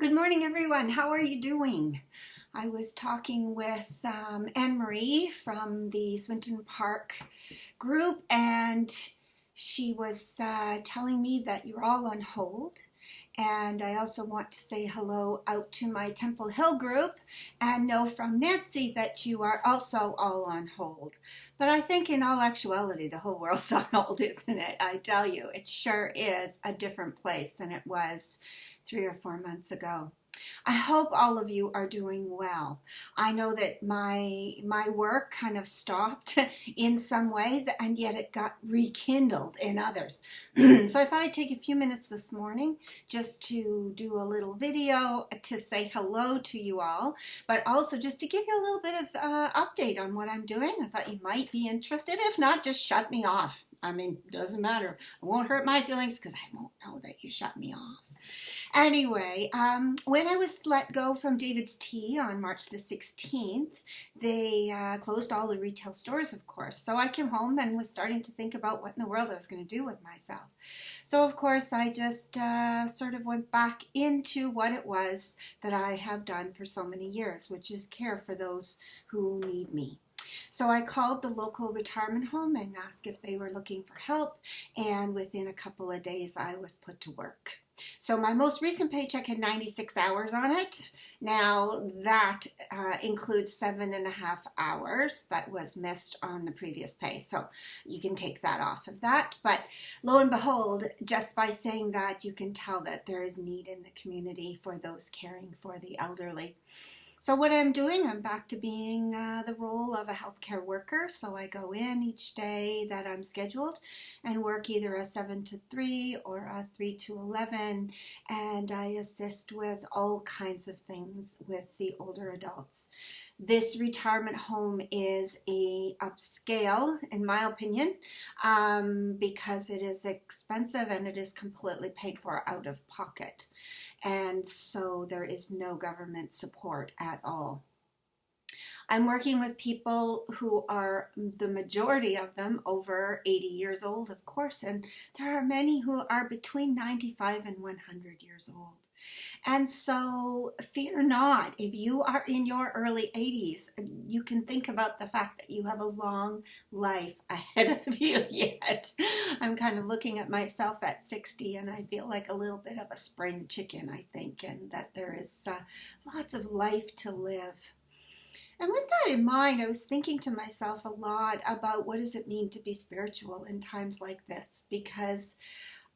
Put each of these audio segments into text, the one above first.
Good morning, everyone. How are you doing? I was talking with Anne-Marie from the Swinton Park group, and she was telling me that you're all on hold. And I also want to say hello out to my Temple Hill group and know from Nancy that you are also all on hold. But I think in all actuality, the whole world's on hold, isn't it? I tell you, it sure is a different place than it was 3 or 4 months ago. I hope all of you are doing well. I know that my work kind of stopped in some ways, and yet it got rekindled in others. So I thought I'd take a few minutes this morning just to do a little video to say hello to you all, but also just to give you a little bit of update on what I'm doing. I thought you might be interested. If not, just shut me off. I mean, doesn't matter. It won't hurt my feelings because I won't know that you shut me off. Anyway, when I was let go from David's Tea on March the 16th, they closed all the retail stores, of course. So I came home and was starting to think about what in the world I was going to do with myself. So, of course, I just sort of went back into what it was that I have done for so many years, which is care for those who need me. So I called the local retirement home and asked if they were looking for help, and within a couple of days I was put to work. So my most recent paycheck had 96 hours on it. Now that includes 7.5 hours that was missed on the previous pay. So you can take that off of that. But lo and behold, just by saying that, you can tell that there is need in the community for those caring for the elderly. So what I'm doing, I'm back to being the role of a healthcare worker. So I go in each day that I'm scheduled and work either a 7 to 3 or a 3 to 11. And I assist with all kinds of things with the older adults. This retirement home is a upscale, in my opinion, because it is expensive and it is completely paid for out of pocket. And so there is no government support at all. I'm working with people who are, the majority of them, over 80 years old, of course, and there are many who are between 95 and 100 years old. And so fear not, if you are in your early 80s, you can think about the fact that you have a long life ahead of you yet. I'm kind of looking at myself at 60 and I feel like a little bit of a spring chicken, I think, and that there is lots of life to live. And with that in mind, I was thinking to myself a lot about what does it mean to be spiritual in times like this, because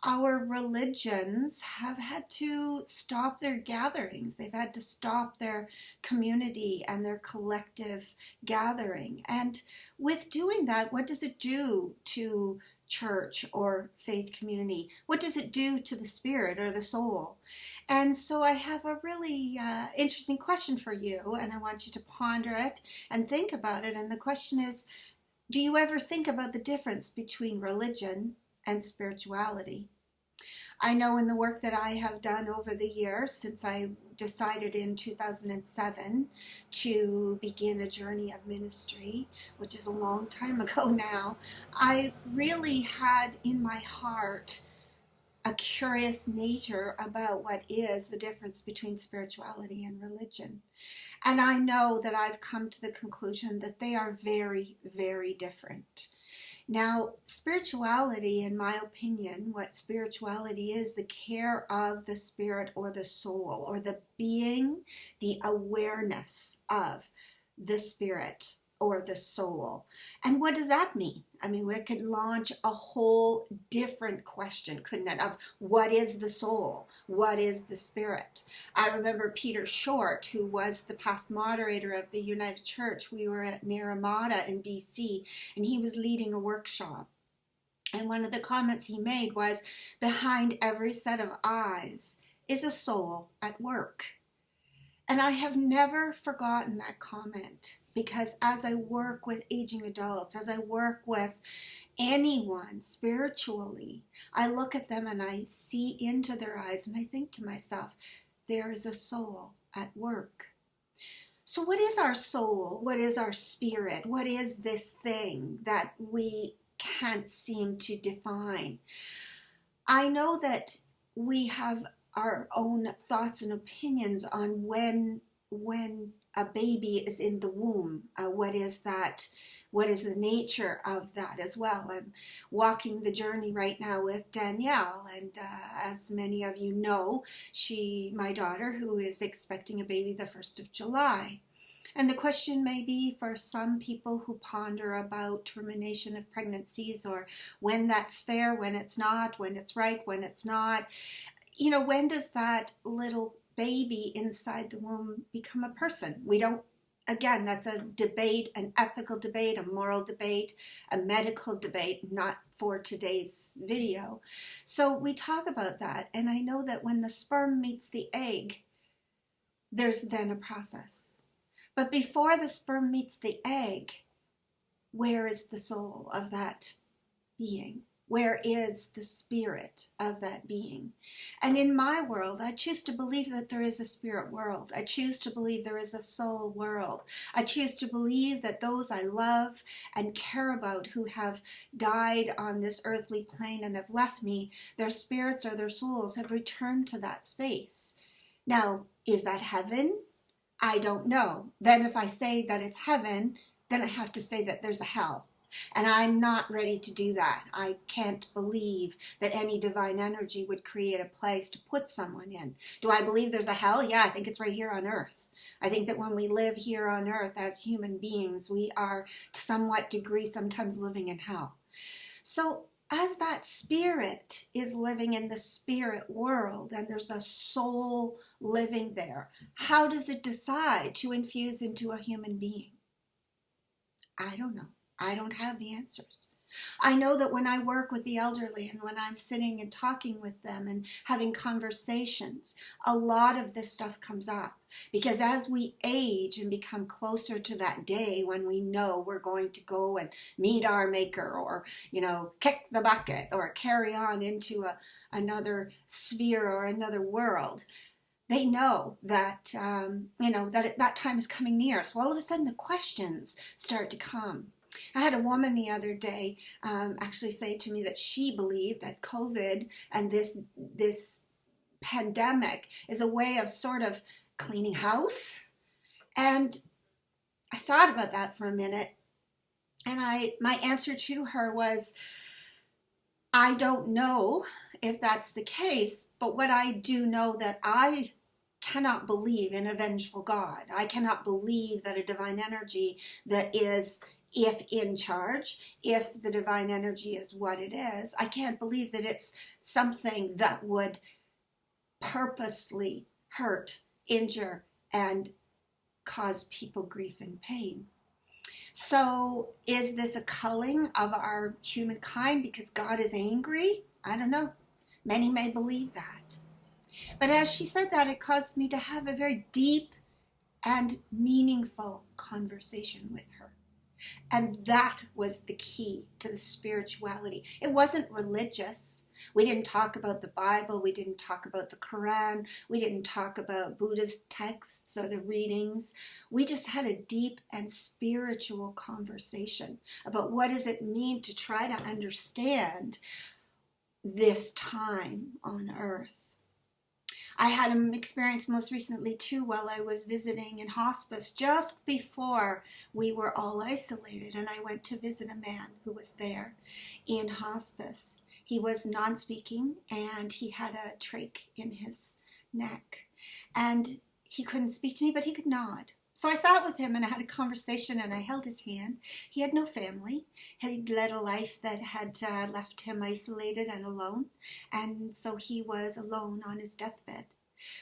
our religions have had to stop their gatherings. They've had to stop their community and their collective gathering. And with doing that, what does it do to church or faith community? What does it do to the spirit or the soul? And so I have a really interesting question for you, and I want you to ponder it and think about it. And the question is, do you ever think about the difference between religion and spirituality? I know in the work that I have done over the years, since I decided in 2007 to begin a journey of ministry, which is a long time ago now, I really had in my heart a curious nature about what is the difference between spirituality and religion. And I know that I've come to the conclusion that they are very, very different. Now, spirituality, in my opinion, what spirituality is, the care of the spirit or the soul, or the being, the awareness of the spirit or the soul. And what does that mean? I mean, we could launch a whole different question, couldn't it, of what is the soul? What is the spirit? I remember Peter Short, who was the past moderator of the United Church. We were at Naramata in BC, and he was leading a workshop. And one of the comments he made was, behind every set of eyes is a soul at work. And I have never forgotten that comment, because as I work with aging adults, as I work with anyone spiritually, I look at them and I see into their eyes and I think to myself, there is a soul at work. So what is our soul? What is our spirit? What is this thing that we can't seem to define? I know that we have our own thoughts and opinions on when a baby is in the womb. What is that? What is the nature of that as well? I'm walking the journey right now with Danielle, and as many of you know, my daughter, who is expecting a baby the 1st of July. And the question may be for some people who ponder about termination of pregnancies, or when that's fair, when it's not, when it's right, when it's not. You know, when does that little baby inside the womb become a person? We don't, again, that's a debate, an ethical debate, a moral debate, a medical debate, not for today's video. So we talk about that, and I know that when the sperm meets the egg, there's then a process. But before the sperm meets the egg, where is the soul of that being? Where is the spirit of that being? And in my world, I choose to believe that there is a spirit world. I choose to believe there is a soul world. I choose to believe that those I love and care about who have died on this earthly plane and have left me, their spirits or their souls have returned to that space. Now, is that heaven? I don't know. Then if I say that it's heaven, then I have to say that there's a hell. And I'm not ready to do that. I can't believe that any divine energy would create a place to put someone in. Do I believe there's a hell? Yeah, I think it's right here on earth. I think that when we live here on earth as human beings, we are to somewhat degree sometimes living in hell. So as that spirit is living in the spirit world and there's a soul living there, how does it decide to infuse into a human being? I don't know. I don't have the answers. I know that when I work with the elderly and when I'm sitting and talking with them and having conversations, a lot of this stuff comes up. Because as we age and become closer to that day when we know we're going to go and meet our maker, or, you know, kick the bucket or carry on into another sphere or another world, they know that, that time is coming near. So all of a sudden the questions start to come. I had a woman the other day actually say to me that she believed that COVID and this pandemic is a way of sort of cleaning house. And I thought about that for a minute, and my answer to her was, I don't know if that's the case, but what I do know that I cannot believe in a vengeful God. I cannot believe that a divine energy that is, if in charge, if the divine energy is what it is, I can't believe that it's something that would purposely hurt, injure, and cause people grief and pain. So is this a culling of our humankind because God is angry? I don't know. Many may believe that. But as she said that, it caused me to have a very deep and meaningful conversation with her. And that was the key to the spirituality. It wasn't religious. We didn't talk about the Bible. We didn't talk about the Quran. We didn't talk about Buddhist texts or the readings. We just had a deep and spiritual conversation about what does it mean to try to understand this time on earth. I had an experience most recently too while I was visiting in hospice just before we were all isolated, and I went to visit a man who was there in hospice. He was non-speaking and he had a trach in his neck, and he couldn't speak to me, but he could nod. So I sat with him and I had a conversation and I held his hand. He had no family. He led a life that had left him isolated and alone. And so he was alone on his deathbed.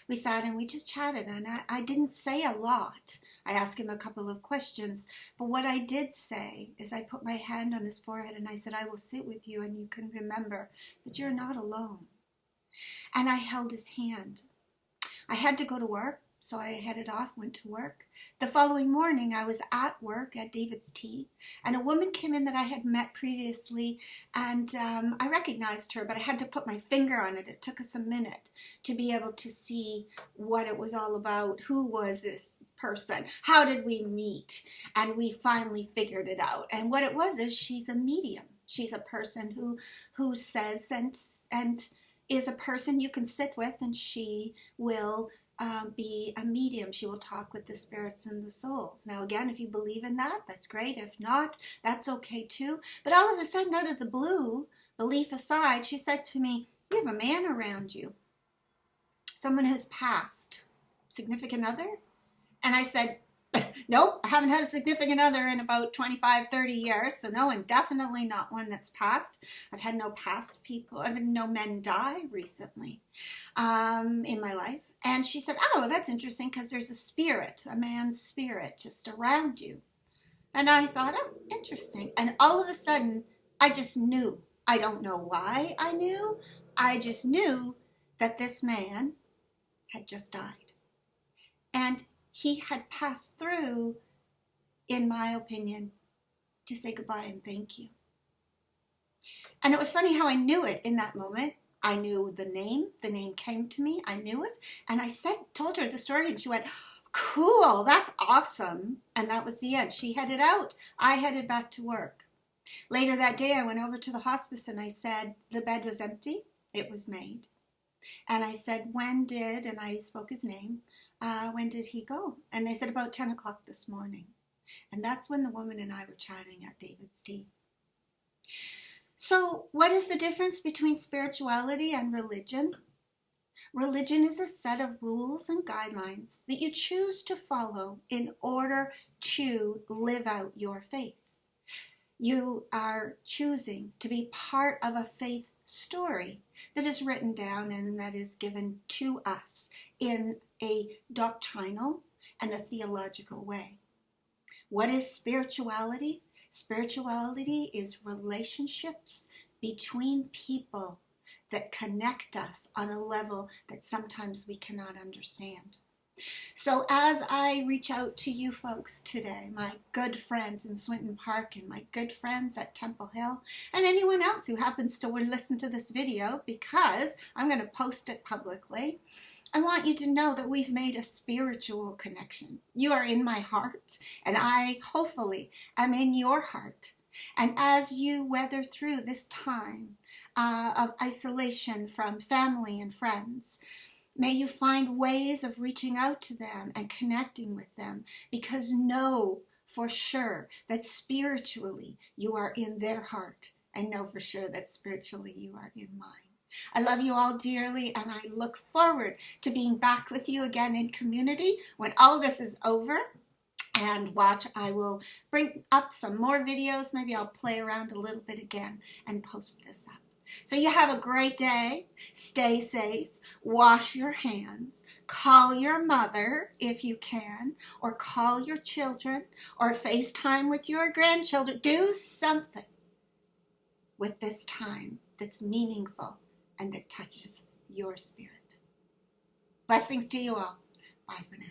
We sat and we just chatted, and I didn't say a lot. I asked him a couple of questions, but what I did say is I put my hand on his forehead and I said, I will sit with you and you can remember that you're not alone. And I held his hand. I had to go to work. So I headed off, went to work. The following morning, I was at work at David's Tea, and a woman came in that I had met previously, and I recognized her, but I had to put my finger on it. It took us a minute to be able to see what it was all about. Who was this person? How did we meet? And we finally figured it out. And what it was is she's a medium. She's a person who says and is a person you can sit with, and she will be a medium. She will talk with the spirits and the souls. Now, again, if you believe in that, that's great. If not, that's okay too. But all of a sudden, out of the blue, belief aside, she said to me, you have a man around you, someone who's passed, significant other? And I said, nope, I haven't had a significant other in about 25, 30 years. So no, and definitely not one that's passed. I've had no past people. I've had no men die recently in my life. And she said, oh, that's interesting because there's a spirit, a man's spirit just around you. And I thought, oh, interesting. And all of a sudden, I just knew. I don't know why I knew. I just knew that this man had just died. And he had passed through, in my opinion, to say goodbye and thank you. And it was funny how I knew it in that moment. I knew the name. The name came to me. I knew it. And I told her the story, and she went, cool, that's awesome. And that was the end. She headed out. I headed back to work. Later that day, I went over to the hospice, and I said, the bed was empty. It was made. And I said, and I spoke his name, when did he go? And they said about 10 o'clock this morning. And that's when the woman and I were chatting at David's Tea. So what is the difference between spirituality and religion? Religion is a set of rules and guidelines that you choose to follow in order to live out your faith. You are choosing to be part of a faith story that is written down and that is given to us in a doctrinal and a theological way. What is spirituality? Spirituality is relationships between people that connect us on a level that sometimes we cannot understand. So as I reach out to you folks today, my good friends in Swinton Park and my good friends at Temple Hill, and anyone else who happens to listen to this video, because I'm going to post it publicly, I want you to know that we've made a spiritual connection. You are in my heart, and I hopefully am in your heart. And as you weather through this time of isolation from family and friends, may you find ways of reaching out to them and connecting with them, because know for sure that spiritually you are in their heart, and know for sure that spiritually you are in mine. I love you all dearly, and I look forward to being back with you again in community when all this is over. And watch, I will bring up some more videos. Maybe I'll play around a little bit again and post this up. So you have a great day. Stay safe. Wash your hands. Call your mother if you can, or call your children, or FaceTime with your grandchildren. Do something with this time that's meaningful and that touches your spirit. Blessings to you all. Bye for now.